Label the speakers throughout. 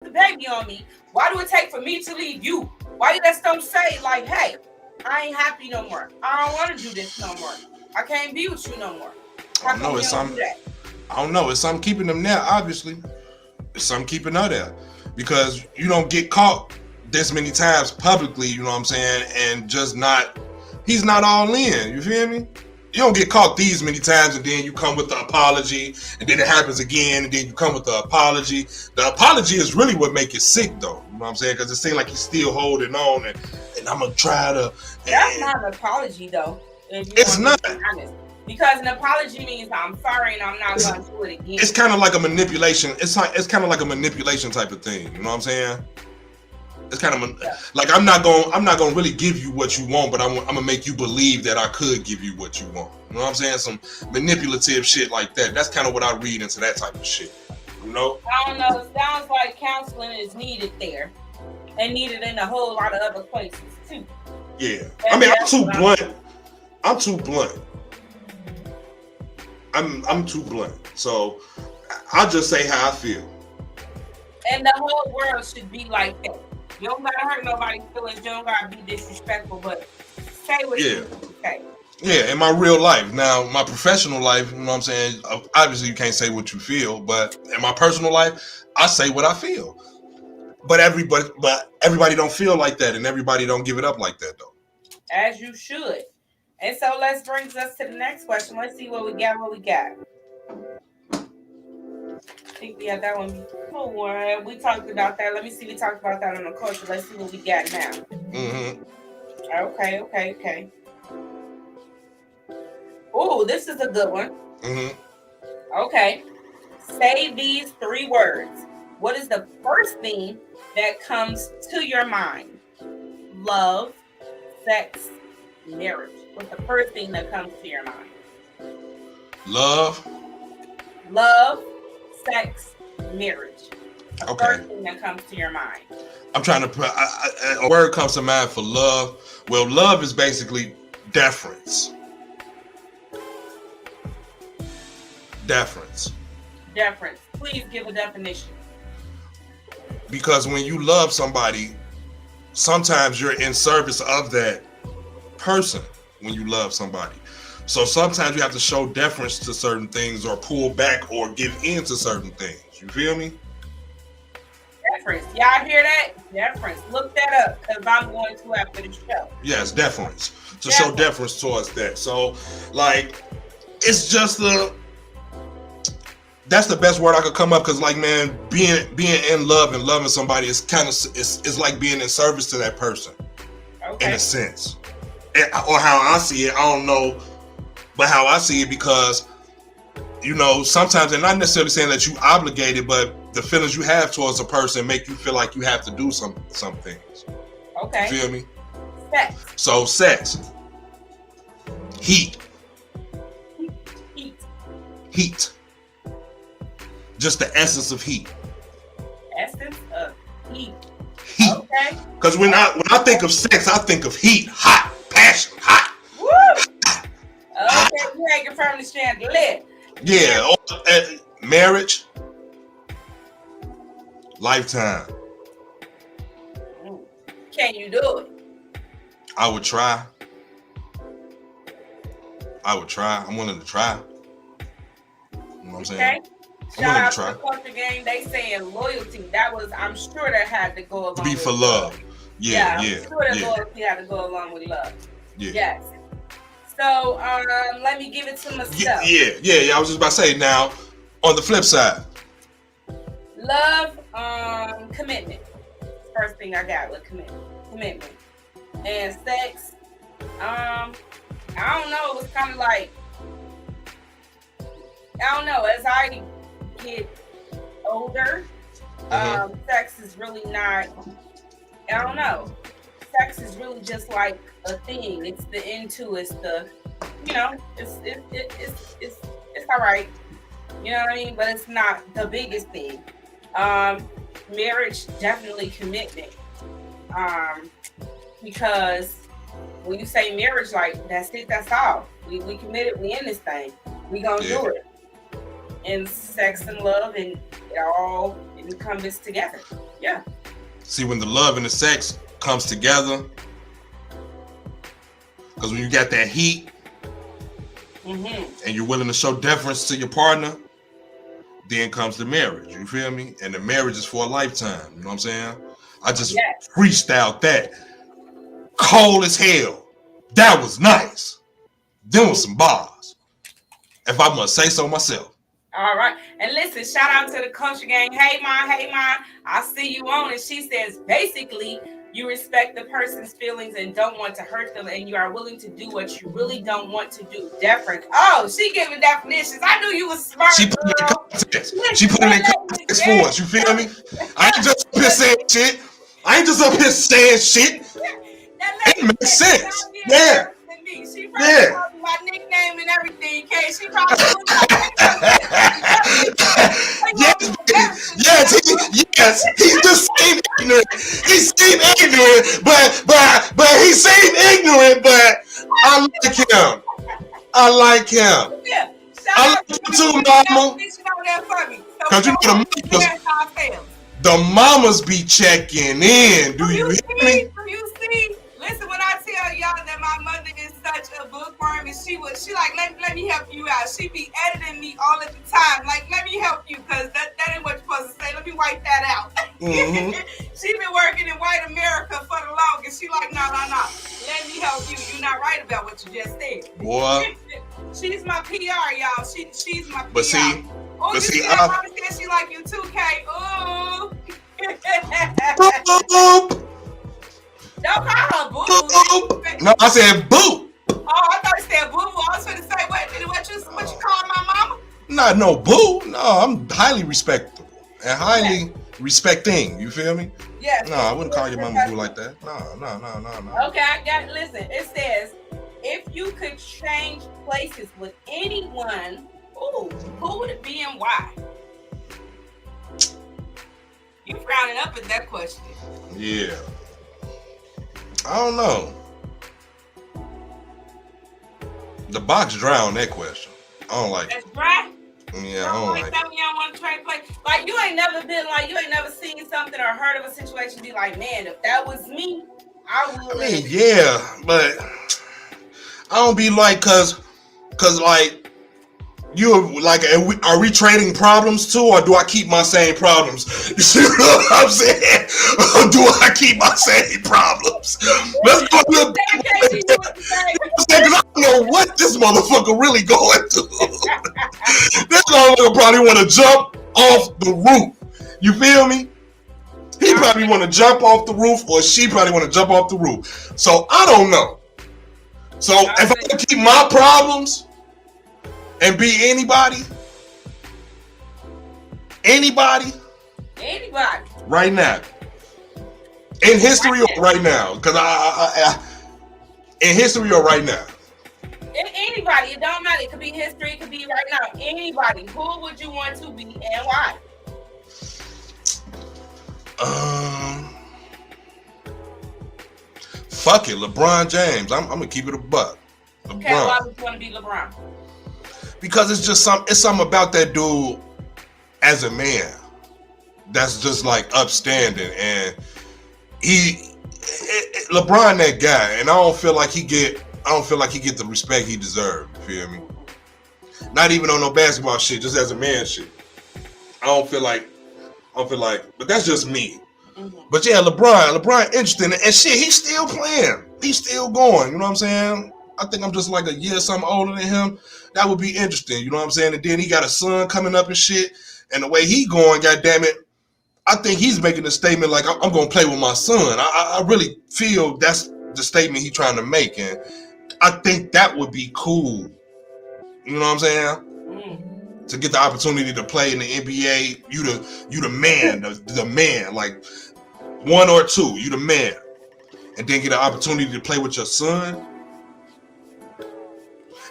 Speaker 1: the baby on me. Why do it take for me to leave you? Why you just don't say like, hey, I ain't happy no more. I don't want to do this no more. I can't be with you no more.
Speaker 2: I
Speaker 1: How
Speaker 2: don't know.
Speaker 1: come you
Speaker 2: It's
Speaker 1: don't do
Speaker 2: some.
Speaker 1: that?
Speaker 2: I don't know. It's something keeping them there. Obviously, it's something keeping her there because you don't get caught this many times publicly. You know what I'm saying? And just not. He's not all in. You feel me? You don't get caught these many times and then you come with the apology and then it happens again and then you come with the apology. The apology is really what make it sick though. You know what I'm saying? Because it seems like he's still holding on and I'm going to try to.
Speaker 1: That's not an apology though. If you
Speaker 2: It's
Speaker 1: want
Speaker 2: not.
Speaker 1: to be honest. Because an apology means I'm sorry and I'm not going to do it again.
Speaker 2: It's kind of like a manipulation. It's kind of like a manipulation type of thing. You know what I'm saying? It's kind of like I'm not gonna really give you what you want, but I'm gonna make you believe that I could give you what you want. You know what I'm saying? Some manipulative shit like that. That's kind of what I read into that type of shit. You know?
Speaker 1: I don't know. It sounds like counseling is needed there, and needed in a whole lot of other places too.
Speaker 2: Yeah. I mean, I'm too blunt. I'm too blunt. I'm too blunt. So I'll just say how I feel.
Speaker 1: And the whole world should be like that. You don't gotta hurt nobody's feelings. You don't gotta be disrespectful, but say what you say.
Speaker 2: Yeah, in my real life. Now, my professional life, you know what I'm saying? Obviously, you can't say what you feel, but in my personal life, I say what I feel. But everybody don't feel like that, and everybody don't give it up like that, though.
Speaker 1: As you should. And so let's bring us to the next question. Let's see what we got. I think we had that one before. We talked about that. Let me see. We talked about that on the culture. Let's see what we got now.
Speaker 2: Mm-hmm.
Speaker 1: Okay. Oh, this is a good one.
Speaker 2: Mm-hmm.
Speaker 1: Okay. Say these 3 words. What is the first thing that comes to your mind? Love, sex, marriage. What's the first thing that comes to your mind?
Speaker 2: Love,
Speaker 1: sex, marriage. The
Speaker 2: okay.
Speaker 1: first thing that comes to your mind.
Speaker 2: I'm trying to put a word comes to mind for love. Well, love is basically deference. Deference.
Speaker 1: Please give a definition.
Speaker 2: Because when you love somebody, sometimes you're in service of that person when you love somebody. So sometimes you have to show deference to certain things or pull back or give in to certain things. You feel me?
Speaker 1: Deference. Y'all hear that? Deference. Look that up because I'm going to after the show.
Speaker 2: Yes, deference. To show deference towards that. So, like, it's just that's the best word I could come up because, like, man, being in love and loving somebody is kind of it's like being in service to that person, in a sense, or how I see it. I don't know, but how I see it because you know sometimes they're not necessarily saying that you obligated, but the feelings you have towards a person make you feel like you have to do some things.
Speaker 1: Okay.
Speaker 2: You feel me?
Speaker 1: Sex.
Speaker 2: So sex, heat. Just the essence of heat.
Speaker 1: Essence of heat.
Speaker 2: Okay. Because when I think of sex, I think of heat, hot, passion, hot.
Speaker 1: Woo! Okay, you hanging from the chandelier.
Speaker 2: Yeah. Marriage. Lifetime.
Speaker 1: Can you do it?
Speaker 2: I would try. I'm willing to try. You know what I'm saying?
Speaker 1: Shout out to the culture game. They saying loyalty. That was, I'm sure that had to go along
Speaker 2: to be
Speaker 1: with
Speaker 2: for love. Yeah.
Speaker 1: I'm sure that loyalty had to go along with love.
Speaker 2: Yeah.
Speaker 1: Yes. So let me give it to myself.
Speaker 2: Yeah. I was just about to say now, on the flip side.
Speaker 1: Love, commitment. First thing I got with commitment. And sex, I don't know. It was kind of like, I don't know. As I get older, sex is really not, I don't know. Sex is really just like a thing. It's the into, it's the, you know, it's all right. You know what I mean? But it's not the biggest thing. Marriage, definitely commitment. Because when you say marriage, like that's it, that's all. We committed, we in this thing. We gonna do it. And sex and love and it all encompass together. Yeah.
Speaker 2: See, when the love and the sex comes together, because when you got that heat and you're willing to show deference to your partner, then comes the marriage. You feel me? And the marriage is for a lifetime. You know what I'm saying? I just freestyled that. Cold as hell. That was nice. Them was some bars. If I must say so myself.
Speaker 1: All right. And listen, shout out to the Culture Gang. Hey, Ma, I see you on it. She says, basically, you respect the person's feelings and don't want to hurt them, and you are willing to do what you really don't want to do. Deference. Oh, she giving definitions. I knew you was smart.
Speaker 2: She put it in context. She put it in context for us. You feel me? I ain't just up here saying shit. It makes sense. Yeah.
Speaker 1: She probably called me my nickname and everything, Kay. She probably
Speaker 2: yes, he just seemed ignorant. He seemed ignorant, but he seemed ignorant, but I like him.
Speaker 1: Yeah.
Speaker 2: I like you too, mama. Because you know the mamas be checking in. Do you hear me?
Speaker 1: Do you see? Listen, when I tell y'all that my mother is such a bookworm, and she like, let me help you out. She be editing me all of the time. Like, let me help you, because that ain't what you're supposed to say. Let me wipe that out. She been working in white America for the longest. She like, no. Let me help you. You're not right about what you just said.
Speaker 2: Boy.
Speaker 1: She's my PR, y'all. She's my PR.
Speaker 2: But see,
Speaker 1: mama said she like you too, Kay. Ooh.
Speaker 2: Boop.
Speaker 1: Don't call her boo.
Speaker 2: No, I said boo.
Speaker 1: Oh, I thought you said boo. I was going to say, wait a minute, what you call my mama?
Speaker 2: Not no boo. No, I'm highly respectable and highly respecting. You feel me?
Speaker 1: Yeah.
Speaker 2: No, I wouldn't call your mama boo like that. No.
Speaker 1: Okay, I got it. Listen, it says, if you could change places with anyone, who would it be and why? You frowning up at that question.
Speaker 2: Yeah. I don't know. The box dry on that question. I don't like it.
Speaker 1: That's dry?
Speaker 2: Yeah, I don't like it.
Speaker 1: You don't want to trade place. Like, you ain't never seen something or heard of a situation be like, man, if that was me, I would.
Speaker 2: I mean, yeah, but I don't be like, cause like, you like, are we trading problems too, or do I keep my same problems? You see what I'm saying? Or do I keep my same problems? Let's go to because I don't know what this motherfucker really going through. This motherfucker probably want to jump off the roof. You feel me? He probably want to jump off the roof, or she probably want to jump off the roof. So I don't know. So if I can keep my problems and be anybody right now, in history or right now, because I in history or right now.
Speaker 1: Anybody, it don't matter. It could be history, it could be right now. Anybody, who would you want to be and why?
Speaker 2: Fuck it, LeBron James. I'm gonna keep it a buck. LeBron.
Speaker 1: Okay, why would you want to be LeBron?
Speaker 2: Because it's just something about that dude as a man that's just like upstanding, and LeBron that guy, and I don't feel like he get the respect he deserves. You feel me? Not even on no basketball shit, just as a man shit. I don't feel like, but that's just me. But yeah, LeBron interesting, and shit, he's still playing. He's still going, you know what I'm saying? I think I'm just like a year or something older than him. That would be interesting, you know what I'm saying? And then he got a son coming up and shit, and the way he going, goddamn it, I think he's making a statement like, I'm going to play with my son. I really feel that's the statement he's trying to make, and I think that would be cool. You know what I'm saying? To get the opportunity to play in the NBA, you the man, the man, like 1 or 2, you the man, and then get an opportunity to play with your son,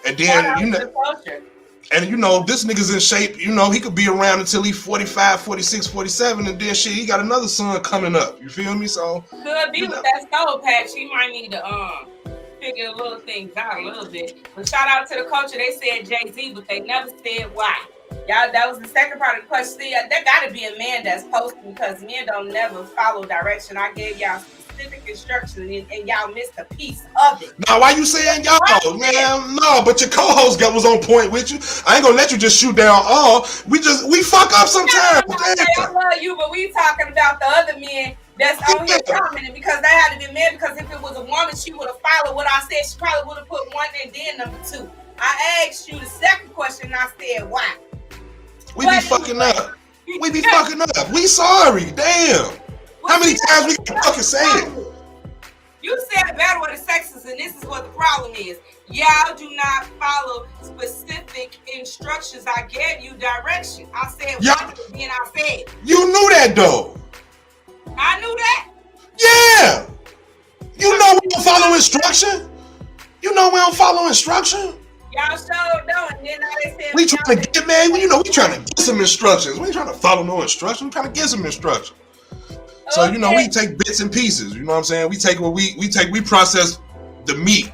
Speaker 2: and then this nigga's in shape. You know, he could be around until he's 45, 46, 47, and then shit, he got another son coming up. You feel me? So
Speaker 1: could be with that soul patch. He might need to figure little things out a little bit. But shout out to the culture. They said Jay-Z, but they never said why. Y'all, that was the second part of the question. See, there got to be a man that's posting because men don't never follow direction. I gave y'all specific instructions and y'all missed a piece of it.
Speaker 2: Now, why you saying y'all? Man, no, but your co-host was on point with you. I ain't gonna let you just shoot down all. We fuck up sometimes.
Speaker 1: I love you, but we talking about the other men that's on here commenting because they had to be men. Because if it was a woman, she would have followed what I said. She probably would have put one and then number two. I asked you the second question and I said why.
Speaker 2: We be fucking up. We be fucking up. We sorry. Damn. How many times we can fucking say it?
Speaker 1: You said better with the sexes, and this is what the problem is. Y'all do not follow specific instructions. I gave you direction. I said one, then I said.
Speaker 2: You knew that though.
Speaker 1: I knew that.
Speaker 2: Yeah. You know we don't follow instruction. You know we don't follow instruction.
Speaker 1: Y'all showed though, and then they said
Speaker 2: we trying to get man. You know we trying to get some instructions. We ain't trying to follow no instructions. We trying to get some instructions. So, you know, we take bits and pieces, you know what I'm saying? We take what we process the meat.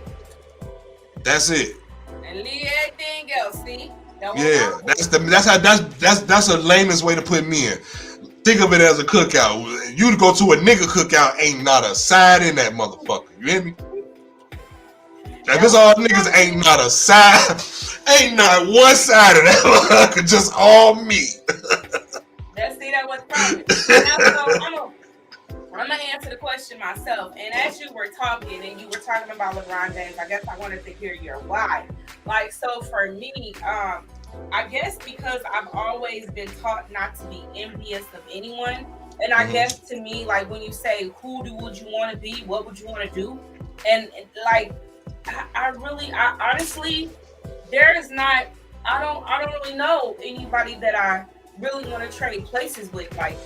Speaker 2: That's it.
Speaker 1: And leave everything else, see?
Speaker 2: Yeah, that's a layman's way to put me in. Think of it as a cookout. You go to a nigga cookout, ain't not a side in that motherfucker. You hear me? If it's all niggas, ain't not a side, ain't not one side of that motherfucker, just all meat.
Speaker 1: Let's see that was problem. I'm gonna answer the question myself. And as you were talking and you were talking about LeBron James, I guess I wanted to hear your why. Like, so for me, I guess because I've always been taught not to be envious of anyone. And I guess to me, like when you say, would you want to be? What would you want to do? And like, I honestly, there is not, I don't really know anybody that I really want to trade places with. Like,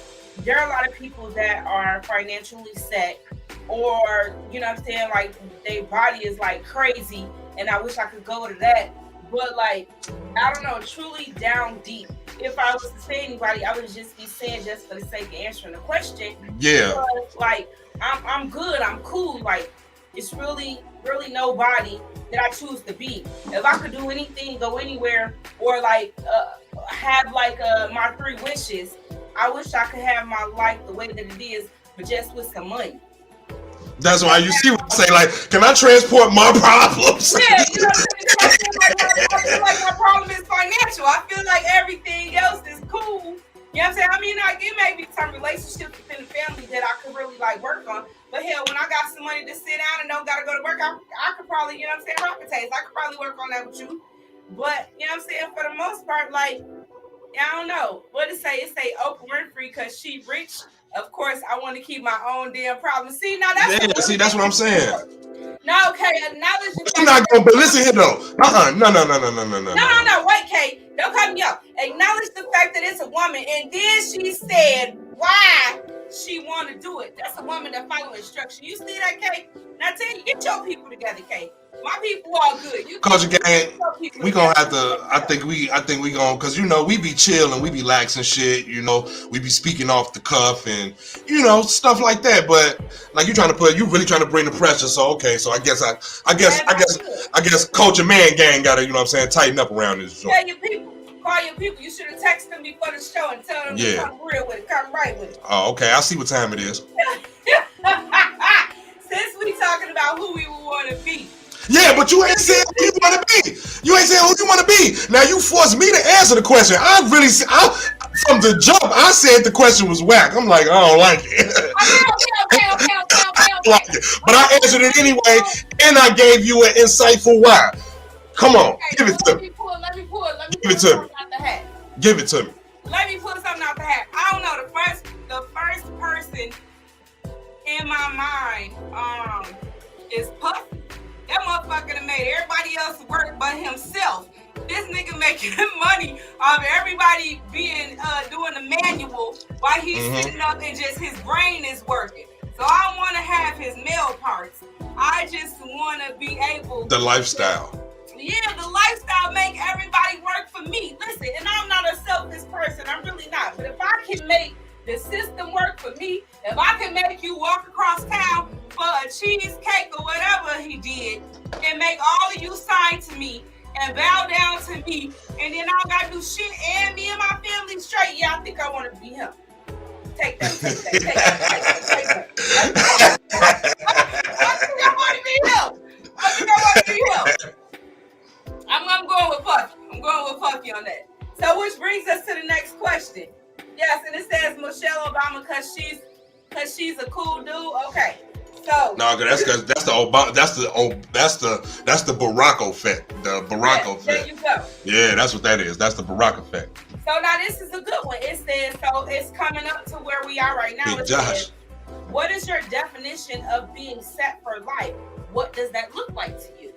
Speaker 1: there are a lot of people that are financially set, or you know what I'm saying, like their body is like crazy, and I wish I could go to that. But like, I don't know, truly down deep, if I was to say anybody, I would just be saying just for the sake of answering the question.
Speaker 2: Yeah.
Speaker 1: Because, like, I'm good, I'm cool. Like, it's really nobody that I choose to be. If I could do anything, go anywhere, or like have like my 3 wishes, I wish I could have my life the way that it is, but just with some money.
Speaker 2: That's why you see what I say, like, can I transport my problems?
Speaker 1: Yeah, you know, I feel like my problem is financial. I feel like everything else is cool. You know what I'm saying? I mean, like, it may be some relationships within the family that I could really like work on. But hell, when I got some money to sit down and don't gotta go to work, I could probably, you know what I'm saying, rock potatoes. I could probably work on that with you. But you know what I'm saying, for the most part, like, I don't know what to say. It say Oprah Winfrey because she rich. Of course, I want to keep my own damn problem. See, now that's
Speaker 2: that's what I'm saying.
Speaker 1: No, okay, acknowledge the
Speaker 2: I'm not gonna. But listen here though. No.
Speaker 1: Wait, Kay, don't cut me off. Acknowledge the fact that it's a woman, and then she said why she want to do it. That's a woman that follow instruction. You see that, Kay? Now tell you, get your people together, Kay. My people are good. You
Speaker 2: Culture Gang, we gonna have to. I think we gonna, cause you know we be chill and we be lax and shit. You know we be speaking off the cuff and you know stuff like that. But like you really trying to bring the pressure. So okay, so I guess Culture Man Gang gotta, you know what I'm saying, tighten up around this joint.
Speaker 1: Tell your people. Call your people. You should have texted them before the show and tell them to come real with it, come right with it.
Speaker 2: Oh, okay. I see what time it is.
Speaker 1: Since we talking about who we would want to be.
Speaker 2: Yeah, but you ain't saying who you want to be. You ain't saying who you want to be. Now you forced me to answer the question. From the jump, I said the question was whack. I'm like, I don't like it. Okay. But I answered it anyway, and I gave you an insightful why. Come on, give it to me.
Speaker 1: Let me pull
Speaker 2: Give it to me.
Speaker 1: out the hat.
Speaker 2: Give it to me.
Speaker 1: Let me pull something out the hat. I don't know. The first person in my mind is Puffy. That motherfucker done made everybody else work but himself. This nigga making money off everybody being doing the manual while he's sitting up and just his brain is working. So I don't want to have his male parts. I just want to be able
Speaker 2: the lifestyle.
Speaker 1: Yeah, the lifestyle make everybody work for me. Listen, and I'm not a selfish person. I'm really not. But if I can make the system work for me, if I can make you walk across town for a cheesecake or whatever he did, and make all of you sign to me, and bow down to me, and then I don't gotta do shit, and me and my family straight. Yeah, I think I want to be him. Take that. I think I want to be him. I'm going with Puffy. I'm going with Puffy on that. So, which brings us to the next question. Yes, and it says Michelle Obama because she's a cool dude. Okay. So
Speaker 2: no, that's because that's the Barack effect. The Barack effect.
Speaker 1: There you go.
Speaker 2: Yeah, that's what that is. That's the Barack effect.
Speaker 1: So now this is a good one. It says, so it's coming up to where we are right now.
Speaker 2: Hey, Josh. Says,
Speaker 1: what is your definition of being set for life? What does that look like to you?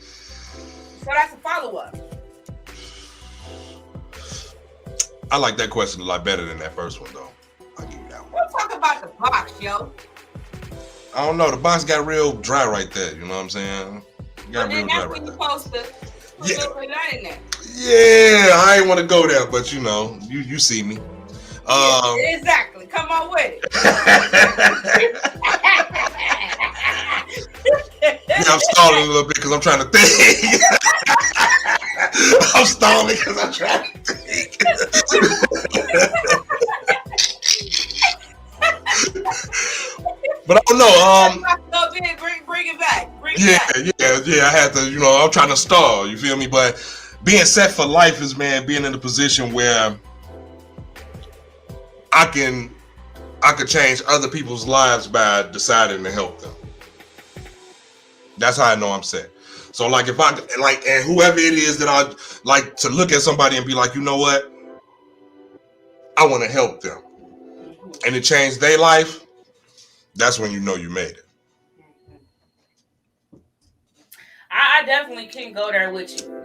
Speaker 1: So that's a follow-up.
Speaker 2: I like that question a lot better than that first one, though. I'll give you that one.
Speaker 1: We'll talk about the box, yo.
Speaker 2: I don't know. The box got real dry right there. You know what I'm saying? Got real dry right there.
Speaker 1: Supposed to put a little bit of that in there.
Speaker 2: Yeah, I ain't want to go there, but you know, you see me.
Speaker 1: Exactly. Come on with it.
Speaker 2: Yeah, I'm stalling a little bit because I'm trying to think. I'm stalling because I'm trying to think. But I don't know.
Speaker 1: Bring it back.
Speaker 2: Yeah. I had to, you know, I'm trying to stall. You feel me? But being set for life is, man, being in a position where I could change other people's lives by deciding to help them. That's how I know I'm set. So, like, if I like, and whoever it is that I like to look at somebody and be like, you know what, I want to help them, and it changed their life. That's when you know you made it.
Speaker 1: I definitely can go there with you.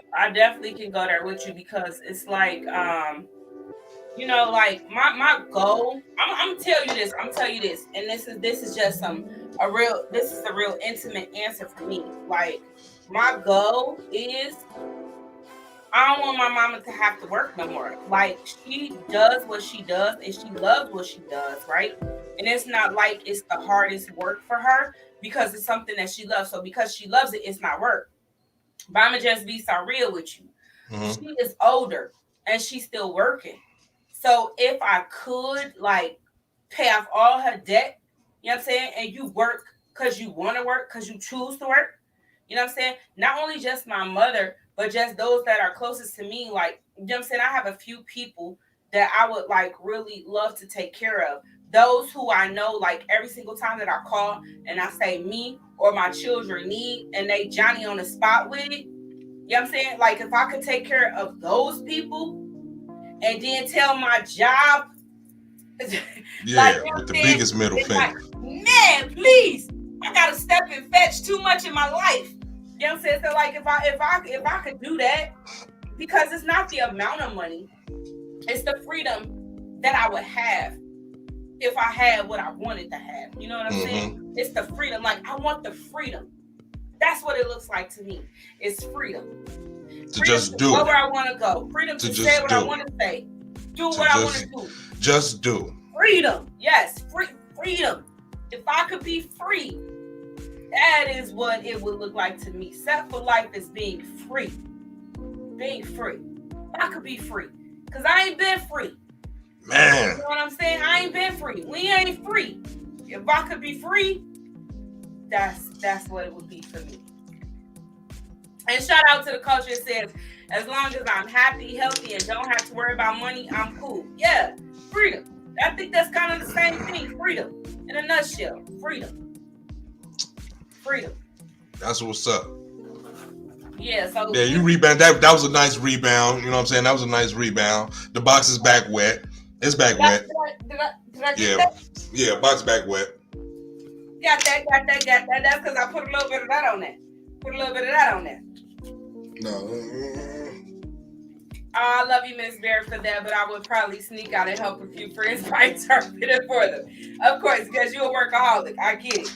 Speaker 1: Because it's like, you know, like my goal. I'm gonna tell you this. And this is just a real intimate answer for me. Like, my goal is, I don't want my mama to have to work no more. Like, she does what she does and she loves what she does, right? And it's not like it's the hardest work for her because it's something that she loves. So because she loves it, it's not work. But I'm going to just be so real with you. Mm-hmm. She is older and she's still working. So if I could, like, pay off all her debt, you know what I'm saying? And you work because you want to work, because you choose to work. You know what I'm saying? Not only just my mother, but just those that are closest to me. Like, you know what I'm saying? I have a few people that I would, like, really love to take care of. Those who I know, like, every single time that I call and I say me or my children need, and they Johnny on the spot with it. You know what I'm saying? Like, if I could take care of those people and then tell my job.
Speaker 2: Yeah, like, you know with the biggest middle finger.
Speaker 1: Like, man, please. I got to step and fetch too much in my life. You know what I'm saying? So, like, if I could do that, because it's not the amount of money, it's the freedom that I would have if I had what I wanted to have. You know what I'm saying? It's the freedom. Like, I want the freedom. That's what it looks like to me. It's freedom.
Speaker 2: To just do
Speaker 1: it. Go where I want to go. Freedom to say what I want to say. Do what I want to do.
Speaker 2: Just do.
Speaker 1: Freedom. Yes. Freedom. If I could be free, that is what it would look like to me. Set for life is being free. Being free. I could be free. Because I ain't been free.
Speaker 2: Man.
Speaker 1: You know what I'm saying? I ain't been free. We ain't free. If I could be free, that's what it would be for me. And shout out to the culture that says, as long as I'm happy, healthy, and don't have to worry about money, I'm cool. Yeah, freedom. I think that's kind of the same thing. Freedom. In a nutshell. Freedom.
Speaker 2: That's what's up.
Speaker 1: Yeah, so
Speaker 2: yeah, you rebound. That was a nice rebound. You know what I'm saying? That was a nice rebound. The box is back wet. It's back wet.
Speaker 1: Did I get that?
Speaker 2: Yeah, box back wet.
Speaker 1: Got that. That's because I put a little bit of that on there.
Speaker 2: No.
Speaker 1: I love you, Miss Bear, for that, but I would probably sneak out and help a few friends by interpreting for them. Of course, because you're a workaholic. I get it.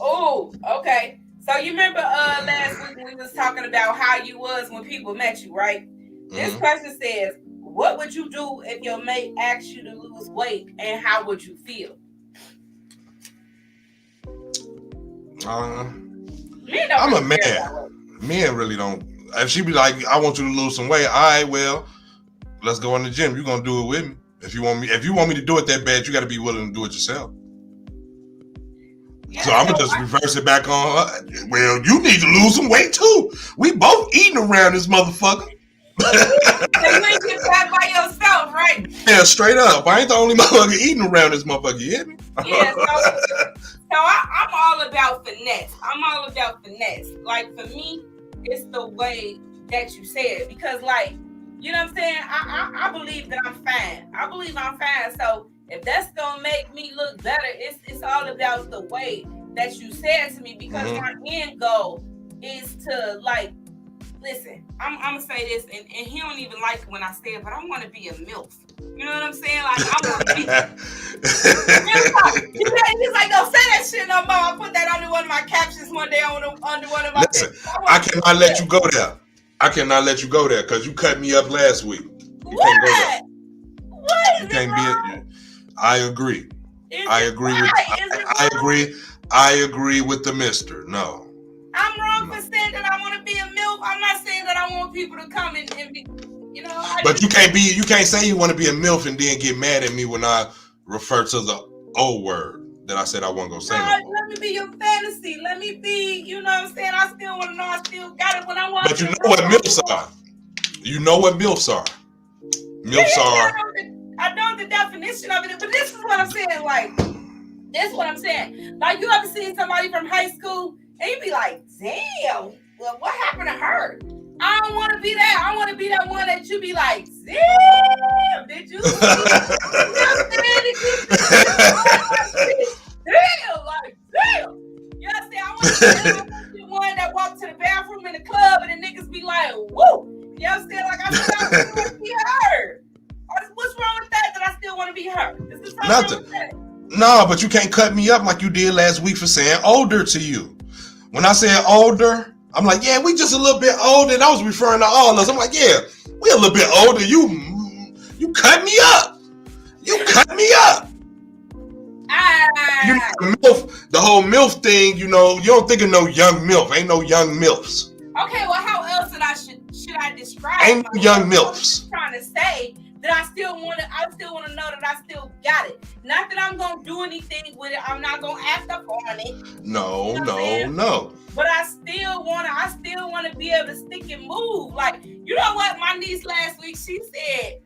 Speaker 1: Oh, okay. So you remember last week when we was talking about how you was when people met you, right? Mm-hmm. This question says, what would you do if your mate asked you to lose weight, and how would you feel?
Speaker 2: I'm a man. Men really don't. If she be like, I want you to lose some weight, all right, well, let's go in the gym. You're gonna do it with me. If you want me to do it that bad, you got to be willing to do it yourself. Yeah, so I'm gonna just reverse it back on her. Well, you need to lose some weight too. We both eating around this motherfucker.
Speaker 1: You ain't get that by yourself, right?
Speaker 2: Yeah, straight up. I ain't the only motherfucker eating around this motherfucker. You hear me?
Speaker 1: Yeah. So I'm all about finesse. I'm all about finesse. Like for me, it's the way that you say it, because like, you know what I'm saying? I believe that I'm fine. I believe I'm fine. So if that's gonna make me look better, it's all about the way that you say it to me, because my end goal is to like, listen, I'm gonna say this, and he don't even like it when I say it, but I want to be a MILF. You know what I'm saying? Like I want to be. He's like, don't say that shit no more. I put that under one of my captions one day under one of my.
Speaker 2: Listen, I cannot let you go there. I cannot let you go there because you cut me up last week. You can't go there.
Speaker 1: What?
Speaker 2: You can't be. I agree. I agree with the mister. No.
Speaker 1: I'm wrong for saying that I want to be a MILF. I'm not saying that I want people to come and be, you know.
Speaker 2: But you can't say you want to be a MILF and then get mad at me when I refer to the O word that I said I wasn't gonna say. No,
Speaker 1: let me be your fantasy. Let me be, you know what I'm saying? I still want to know I still got it when I want.
Speaker 2: But you know what MILFs are. You know what MILFs are. MILFs are.
Speaker 1: I know the definition of it, but this is what I'm saying. Like, this is what I'm saying. Like, you ever seen somebody from high school and you be like, damn, well, what happened to her? I don't want to be that. I want to be that one that you be like, damn, did you see? Damn, like, damn. You know what I'm saying? I want to be the one that walked to the bathroom in the club and the niggas be like, whoa. You know what I'm saying? Like, I still want to be her. What's wrong with that I still want to be her? This is
Speaker 2: nothing. No, but you can't cut me up like you did last week for saying older to you. When I said older, I'm like, yeah, we just a little bit older. And I was referring to all of us. I'm like, yeah, we a little bit older. You cut me up. You cut me up. You know, MILF, the whole MILF thing, you know, you don't think of no young MILF. Ain't no young MILFs.
Speaker 1: Okay, well, how else should I describe?
Speaker 2: Ain't no young MILFs.
Speaker 1: I'm trying to say that I still want to know that I still got it. Not that I'm gonna do anything with it. I'm not gonna act up on it.
Speaker 2: No,
Speaker 1: you know
Speaker 2: no.
Speaker 1: But I still want to be able to stick and move. Like, you know what? My niece last week, she said,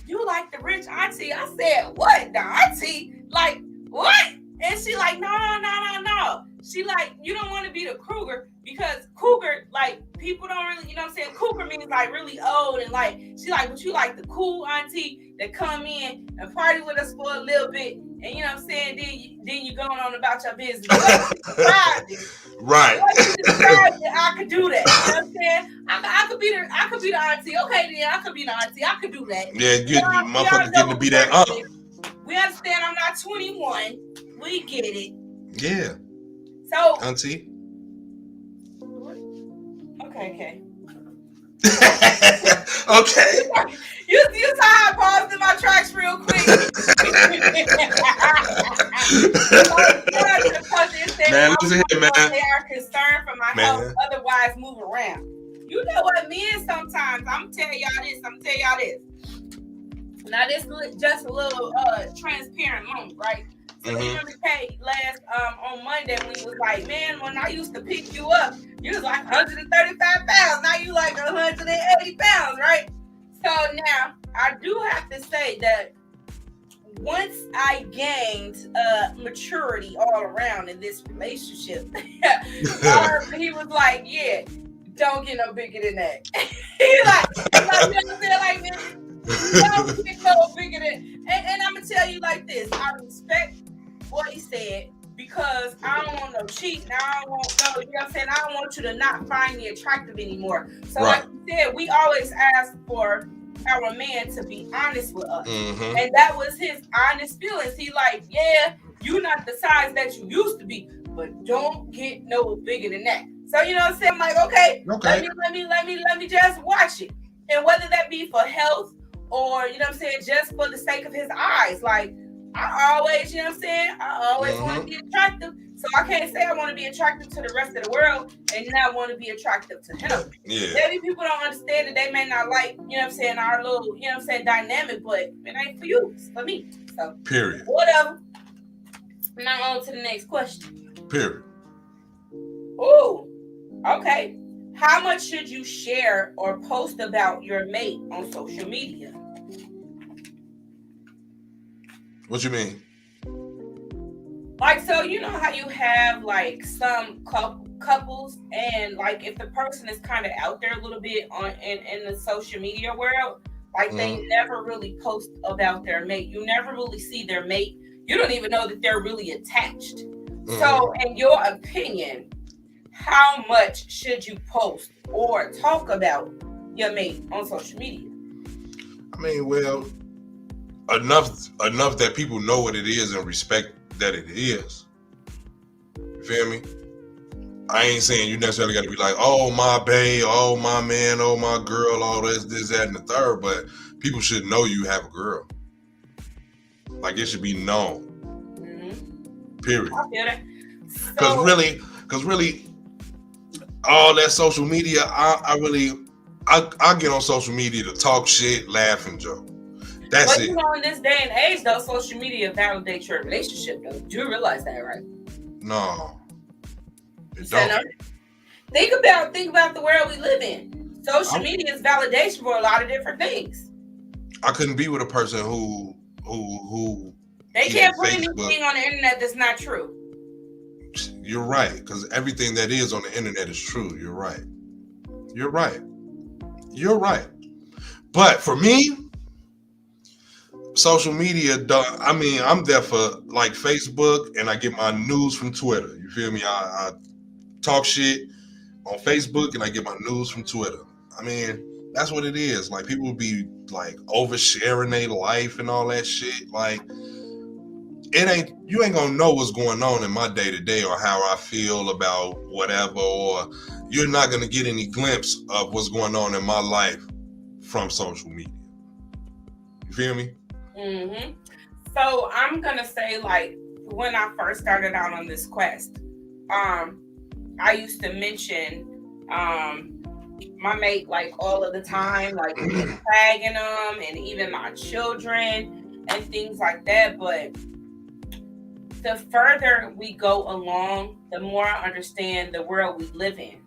Speaker 1: "You like the rich auntie?" I said, "What, the auntie? Like what?" And she like, no. She like, you don't want to be the Kruger, because Cougar, like, people don't really, you know what I'm saying? Cougar means like really old, and like, she like, but you like the cool auntie that come in and party with us for a little bit, and you know what I'm saying? Then you going on about your business.
Speaker 2: Right.
Speaker 1: I could do that. You know what I'm saying? I could be the auntie. Okay, then I could be the auntie. I could do that.
Speaker 2: Yeah, motherfucker getting to be that aunt.
Speaker 1: We understand I'm not 21. We get it.
Speaker 2: Yeah.
Speaker 1: So
Speaker 2: auntie.
Speaker 1: Okay.
Speaker 2: Okay.
Speaker 1: You saw how I paused in my tracks real quick.
Speaker 2: Man, listen here, man.
Speaker 1: They are concerned for my health, otherwise move around. You know what men sometimes, I'm tell y'all this. Now this is just a little transparent moment, right? So Henry K last on Monday when he was like, man, when I used to pick you up, you was like 135 pounds. Now you like 180 pounds, right? So now I do have to say that once I gained maturity all around in this relationship, he was like, yeah, don't get no bigger than that. He like, you know what I'm saying? Like, man, don't get no bigger than, and I'm gonna tell you like this, I respect what he said, because I don't want no cheating. I don't want no, you know what I'm saying? I don't want you to not find me attractive anymore. So like you said, we always ask for our man to be honest with us. And that was his honest feelings. He like, yeah, you not the size that you used to be, but don't get no bigger than that. So you know what I'm saying? I'm like, okay. Let me just watch it. And whether that be for health or, you know what I'm saying, just for the sake of his eyes. Like, I always, you know what I'm saying? I always want to be attractive. So I can't say I want to be attractive to the rest of the world and not want to be attractive to him.
Speaker 2: Yeah.
Speaker 1: Maybe people don't understand that they may not like, you know what I'm saying, our little, you know what I'm saying, dynamic, but it ain't for you, it's for me. So
Speaker 2: Period.
Speaker 1: whatever. Now on to the next question.
Speaker 2: Period.
Speaker 1: Ooh, okay. How much should you share or post about your mate on social media?
Speaker 2: What you mean?
Speaker 1: Like, so you know how you have like some couples, and like if the person is kind of out there a little bit on in the social media world, like they never really post about their mate. You never really see their mate. You don't even know that they're really attached. So, in your opinion, how much should you post or talk about your mate on social media?
Speaker 2: I mean, well, enough that people know what it is and respect that it is. You feel me? I ain't saying you necessarily got to be like, oh, my bae, oh, my man, oh, my girl, all this, that, and the third, but people should know you have a girl. Like, it should be known. Period.
Speaker 1: I feel that.
Speaker 2: Because really, all that social media, I get on social media to talk shit, laugh, and joke. That's
Speaker 1: but
Speaker 2: it.
Speaker 1: You know, in this day and age, though, social media validates your relationship, though. Do you realize that, right?
Speaker 2: No. It don't.
Speaker 1: No? Think about the world we live in. Social media is validation for a lot of different things.
Speaker 2: I couldn't be with a person who
Speaker 1: they can't put anything on the internet that's not true.
Speaker 2: You're right, because everything that is on the internet is true. You're right. But for me, social media, I mean, I'm there for like Facebook, and I get my news from Twitter. You feel me? I talk shit on Facebook, and I get my news from Twitter. I mean, that's what it is. Like, people be like oversharing their life and all that shit. Like, you ain't gonna know what's going on in my day to day or how I feel about whatever, or you're not gonna get any glimpse of what's going on in my life from social media. You feel me?
Speaker 1: So I'm gonna say, like, when I first started out on this quest, I used to mention my mate like all of the time, like tagging them and even my children and things like that. But the further we go along, the more I understand the world we live in.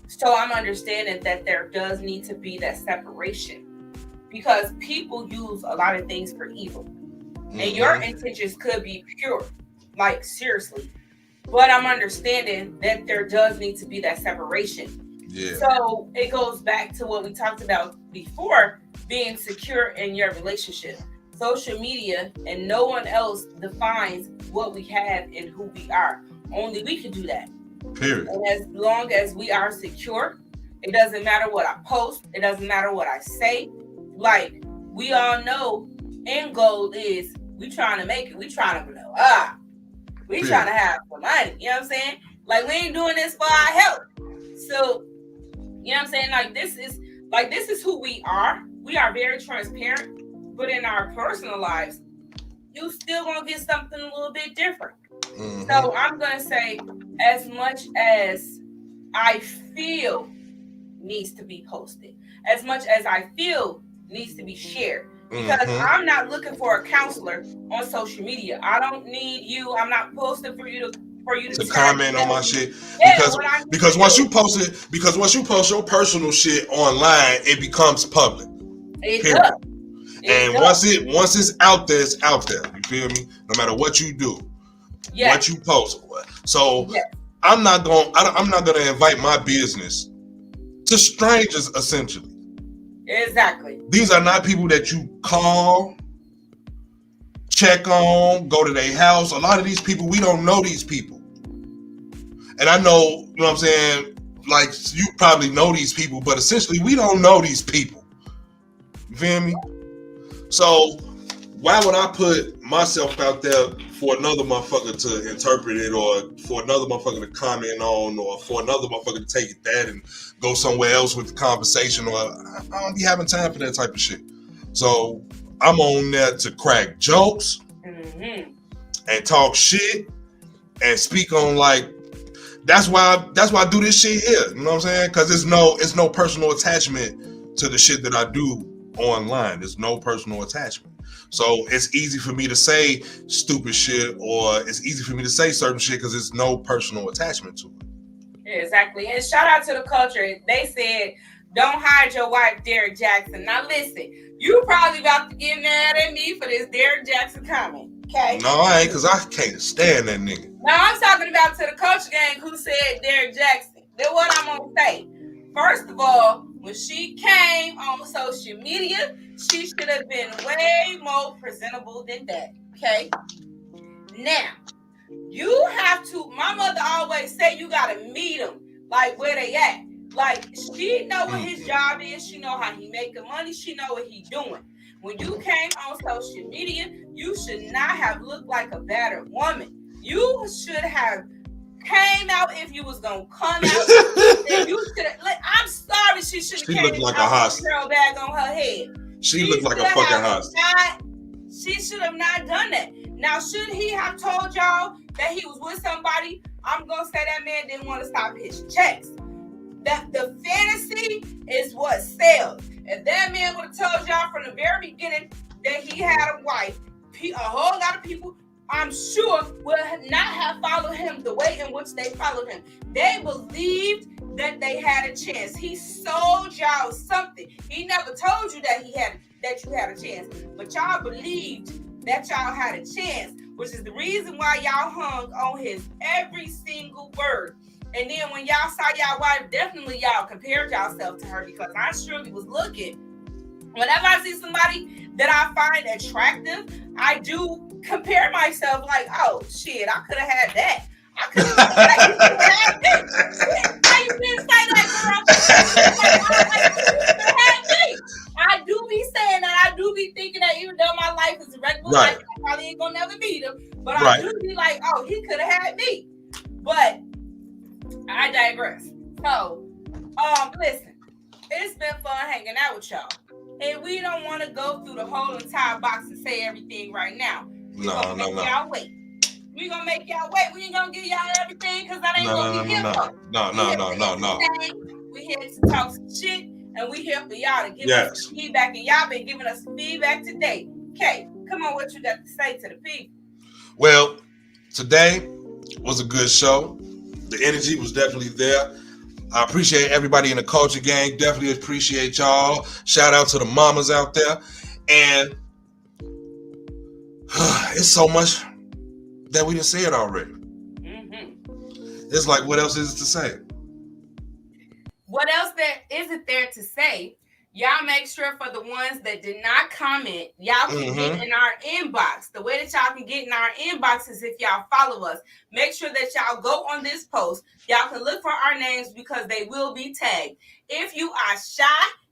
Speaker 1: So I'm understanding that there does need to be that separation, because people use a lot of things for evil. And your intentions could be pure, like seriously. But I'm understanding that there does need to be that separation.
Speaker 2: Yeah.
Speaker 1: So it goes back to what we talked about before, being secure in your relationship. Social media and no one else defines what we have and who we are. Only we can do that.
Speaker 2: Period.
Speaker 1: And as long as we are secure, it doesn't matter what I post. It doesn't matter what I say. Like, we all know end goal is we trying to make it. We trying to blow up. We trying to have some money. You know what I'm saying? Like, we ain't doing this for our health. So, you know what I'm saying? Like, this is who we are. We are very transparent. But in our personal lives, you still gonna get something a little bit different. So I'm gonna say, as much as I feel needs to be posted, as much as I feel needs to be shared. Because I'm not looking for a counselor on social media. I don't need you. I'm not posting for you to
Speaker 2: comment on my shit. Because once you post your personal shit online, it becomes public.
Speaker 1: It does.
Speaker 2: And once it's out there, it's out there. You feel me? No matter what you do, what you post. So I'm not gonna invite my business to strangers, essentially.
Speaker 1: Exactly.
Speaker 2: These are not people that you call, check on, go to their house. A lot of these people, we don't know these people. And I know, you know what I'm saying? Like, you probably know these people, but essentially we don't know these people. You feel me? So why would I put myself out there for another motherfucker to interpret it, or for another motherfucker to comment on, or for another motherfucker to take that and go somewhere else with the conversation? Or I don't be having time for that type of shit. So I'm on there to crack jokes and talk shit and speak on like that's why I do this shit here. You know what I'm saying? Because it's no personal attachment to the shit that I do online. There's no personal attachment. So it's easy for me to say stupid shit, or it's easy for me to say certain shit because it's no personal attachment to it.
Speaker 1: Yeah, exactly. And shout out to the culture. They said, don't hide your wife, Derrick Jaxn. Now listen, you probably about to get mad at me for this Derrick Jaxn comment. Okay.
Speaker 2: No, I ain't, because I can't stand that nigga.
Speaker 1: Now I'm talking about to the culture gang who said Derrick Jaxn. Then what I'm gonna say. First of all, when she came on social media, she should have been way more presentable than that. Okay. Now, you have to, my mother always say you gotta meet them like where they at. Like, she know what his job is, she know how he making money, she know what he doing. When you came on social media, you should not have looked like a battered woman. You should have came out if you was gonna come out. And you should have, like, I'm sorry, she should have came
Speaker 2: like
Speaker 1: out with a girl bag on her head.
Speaker 2: She looked like a fucking hostage.
Speaker 1: She should have not done that. Now, should he have told y'all that he was with somebody? I'm gonna say that man didn't want to stop his checks. That the fantasy is what sells. If that man would have told y'all from the very beginning that he had a wife, a whole lot of people, I'm sure, would not have followed him the way in which they followed him. They believed that they had a chance. He sold y'all something. He never told you that you had a chance, but y'all believed that y'all had a chance, which is the reason why y'all hung on his every single word. And then when y'all saw y'all wife, definitely y'all compared yourself to her, because I surely was looking. Whenever I see somebody that I find attractive, I do compare myself like, oh shit, I could have had that. I could have had that. How you didn't say that, girl? I do be saying that. I do be thinking that even though my life is a regular life, I probably ain't gonna never meet him. But I do be like, oh, he could have had me. But I digress. So, listen, it's been fun hanging out with y'all. And we don't want to go through the whole entire box and say everything right now.
Speaker 2: No.
Speaker 1: Y'all wait. We gonna make y'all wait. We ain't gonna give y'all everything because that ain't gonna be here.
Speaker 2: No.
Speaker 1: We here to talk some shit, and we here for y'all to give us some feedback. And y'all been giving us feedback today. Okay, come on, what you got to say to the people?
Speaker 2: Well, today was a good show. The energy was definitely there. I appreciate everybody in the culture gang. Definitely appreciate y'all. Shout out to the mamas out there. And it's so much that we didn't say it already. Mm-hmm. It's like, what else is it to say?
Speaker 1: What else is it there to say? Y'all make sure for the ones that did not comment, y'all can get in our inbox. The way that y'all can get in our inbox is if y'all follow us. Make sure that y'all go on this post. Y'all can look for our names because they will be tagged. If you are shy,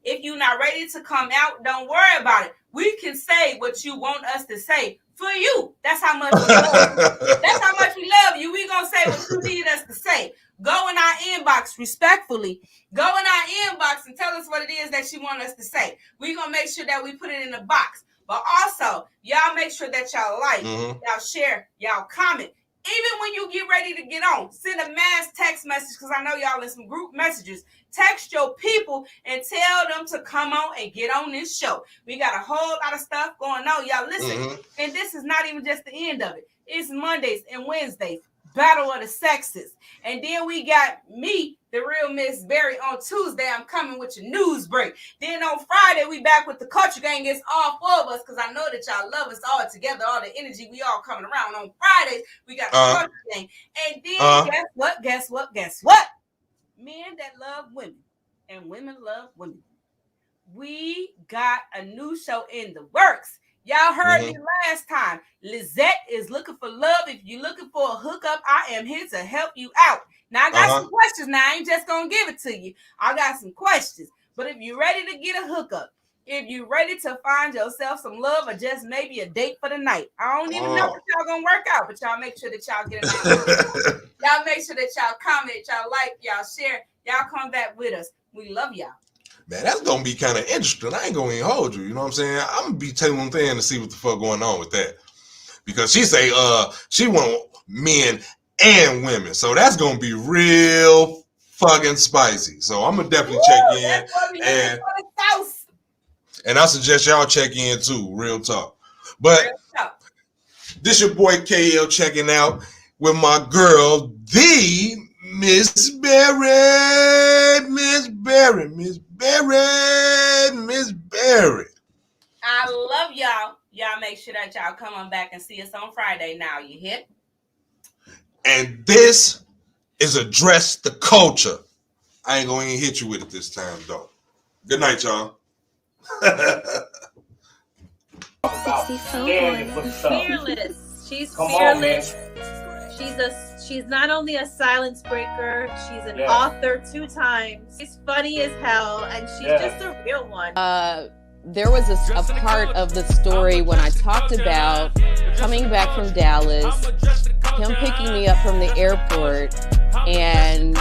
Speaker 1: if you're not ready to come out, don't worry about it. We can say what you want us to say for you. That's how much we love you. That's how much we love you. We gonna say what you need us to say. Go in our inbox respectfully. Go in our inbox and tell us what it is that you want us to say. We're going to make sure that we put it in the box. But also, y'all make sure that y'all like, y'all share, y'all comment. Even when you get ready to get on, send a mass text message, because I know y'all in some group messages. Text your people and tell them to come on and get on this show. We got a whole lot of stuff going on. Y'all listen. And this is not even just the end of it. It's Mondays and Wednesdays. Battle of the Sexes. And then we got me, the real Miss Berry, on Tuesday. I'm coming with your news break. Then on Friday, we back with the Culture Gang. It's all four of us because I know that y'all love us all together, all the energy. We all coming around. On Fridays, we got the Culture Gang. And then guess what? Men that love women and women love women. We got a new show in the works. Y'all heard me last time. Lizette is looking for love. If you're looking for a hookup, I am here to help you out. Now, I got some questions. Now, I ain't just going to give it to you. I got some questions. But if you're ready to get a hookup, if you're ready to find yourself some love or just maybe a date for the night, I don't even know what y'all going to work out, but y'all make sure that y'all get it. Y'all make sure that y'all comment, y'all like, y'all share, y'all come back with us. We love y'all.
Speaker 2: Man, that's going to be kind of interesting. I ain't going to even hold you. You know what I'm saying? I'm going to be telling one thing to see what the fuck going on with that. Because she say she want men and women. So that's gonna be real fucking spicy. So I'm gonna definitely check in, and I suggest y'all check in too. Real talk. But this your boy KL checking out with my girl, the Miss Barrett. Miss Barrett. Miss Barrett. Miss Barrett.
Speaker 1: I love y'all. Y'all make sure that y'all come on back and see us on Friday now. You hit?
Speaker 2: And this is Address the Culture. I ain't going to hit you with it this time, though. Good night, y'all.
Speaker 3: Fearless. She's fearless. She's not only a silence breaker, she's an author 2 times. She's funny as hell, and she's just a real one.
Speaker 4: There was a part of the story when I talked about coming back from Dallas, him picking me up from the airport, and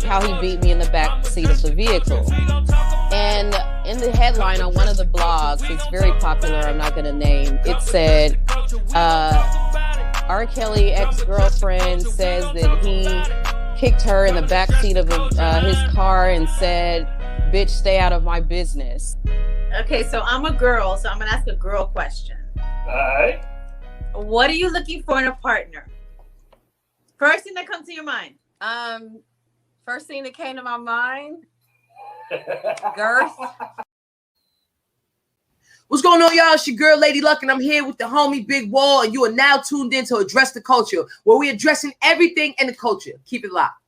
Speaker 4: how he beat me in the back seat of the vehicle. And in the headline on one of the blogs, it's very popular, I'm not going to name, it said, R. Kelly ex-girlfriend says that he kicked her in the back seat of his car and said, bitch, stay out of my business.
Speaker 3: Okay, so I'm a girl, so I'm going to ask a girl question.
Speaker 5: All right.
Speaker 3: What are you looking for in a partner? First thing that comes to your mind.
Speaker 4: First thing that came to my mind, girth.
Speaker 6: What's going on, y'all? It's your girl, Lady Luck, and I'm here with the homie Big Wall, and you are now tuned in to Address the Culture, where we're addressing everything in the culture. Keep it locked.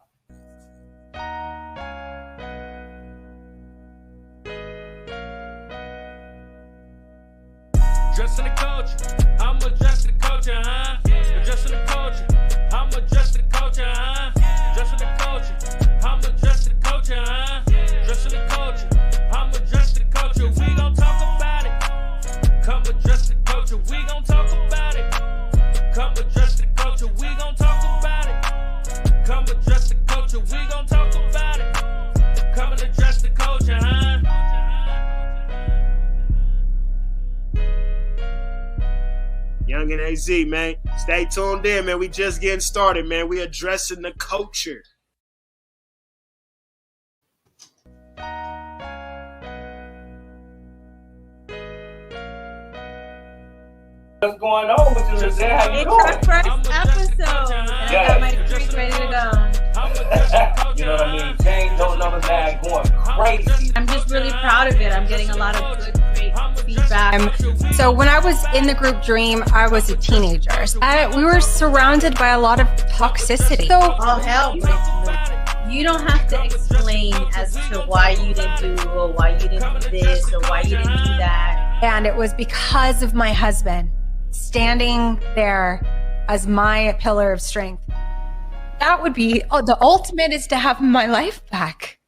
Speaker 7: Addressing the culture, I'm addressing the culture, huh? Addressing the culture, I'm addressing the culture, huh? Addressing the culture, I'm addressing the culture, huh? Addressing the culture, I'm addressing the culture. We gon' talk about it. Come address the culture, we gon' talk about it. Come address the culture, we gon' talk about it. Come address the culture, we gon' talk about it. Come and address the culture, huh?
Speaker 5: Young and AZ, man. Stay tuned in, man. We just getting started, man. We addressing the culture.
Speaker 8: What's going on with you, Lizette? How you
Speaker 3: It's
Speaker 8: doing?
Speaker 3: our first episode, and I got my drink ready to go.
Speaker 8: You know what I mean? James, those numbers now going crazy.
Speaker 3: I'm just really proud of it. I'm getting a lot of good, great feedback.
Speaker 9: So when I was in the group Dream, I was a teenager. We were surrounded by a lot of toxicity. So
Speaker 3: Oh, hell breaks loose. You don't have to explain as to why you didn't do, or why you didn't do this, or why you didn't do that.
Speaker 9: and it was because of my husband standing there as my pillar of strength. That would be the ultimate, is to have my life back.